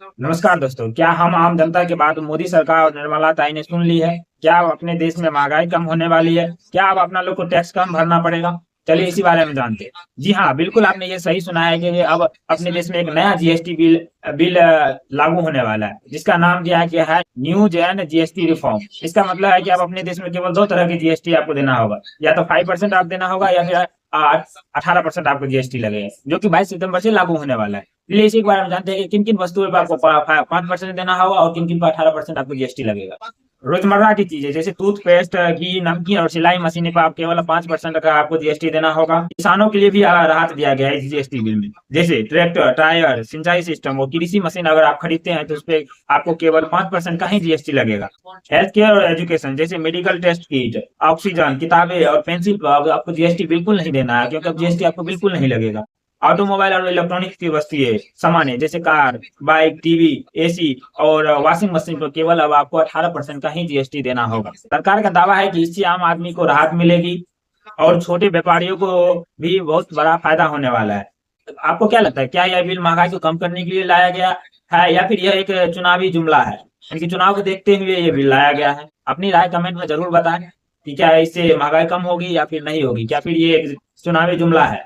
नमस्कार दोस्तों, क्या हम आम जनता की बात मोदी सरकार और निर्मला ताई ने सुन ली है? क्या अब अपने देश में महंगाई कम होने वाली है? क्या अब अपना लोग को टैक्स कम भरना पड़ेगा? चलिए इसी बारे में जानते हैं। जी हाँ, बिल्कुल आपने ये सही सुना है कि अब अपने देश में एक नया जीएसटी बिल लागू होने वाला है, जिसका नाम दिया गया है न्यू जैन जीएसटी रिफॉर्म। इसका मतलब है कि अब अपने देश में केवल दो तरह की जीएसटी आपको देना होगा, या तो 5% आप देना होगा या फिर 18% आपको जीएसटी लगेगा, जो कि 22 सितंबर से लागू होने वाला है। चलिए इसी के बारे में जानते हैं कि किन किन वस्तुओं पर आपको 5% देना होगा और किन किन पर 18% आपको जीएसटी लगेगा। रोजमर्रा की चीजें जैसे टूथपेस्ट, घी, नमकीन और सिलाई मशीनें पर आप केवल 5% का आपको जीएसटी देना होगा। किसानों के लिए भी राहत दिया गया है इस जीएसटी बिल में, जैसे ट्रैक्टर, टायर, सिंचाई सिस्टम और कृषि मशीन अगर आप खरीदते हैं तो उस पर आपको केवल 5% का ही जीएसटी लगेगा। हेल्थ केयर और एजुकेशन जैसे मेडिकल टेस्ट किट, ऑक्सीजन, किताबें और पेंसिल पर अब आपको जीएसटी बिल्कुल नहीं देना है, क्योंकि अब जीएसटी आपको बिल्कुल नहीं लगेगा। ऑटोमोबाइल और इलेक्ट्रॉनिक्स की वस्तुएं सामान्य जैसे कार, बाइक, टीवी, एसी और वॉशिंग मशीन पर केवल अब आपको 18% का ही जीएसटी देना होगा। सरकार का दावा है कि इससे आम आदमी को राहत मिलेगी और छोटे व्यापारियों को भी बहुत बड़ा फायदा होने वाला है। आपको क्या लगता है, क्या यह बिल महंगाई को कम करने के लिए लाया गया है या फिर यह एक चुनावी जुमला है? इनकी चुनाव को देखते हुए ये बिल लाया गया है। अपनी राय कमेंट में जरूर बताएं कि क्या इससे महंगाई कम होगी या फिर नहीं होगी, क्या फिर ये एक चुनावी जुमला है।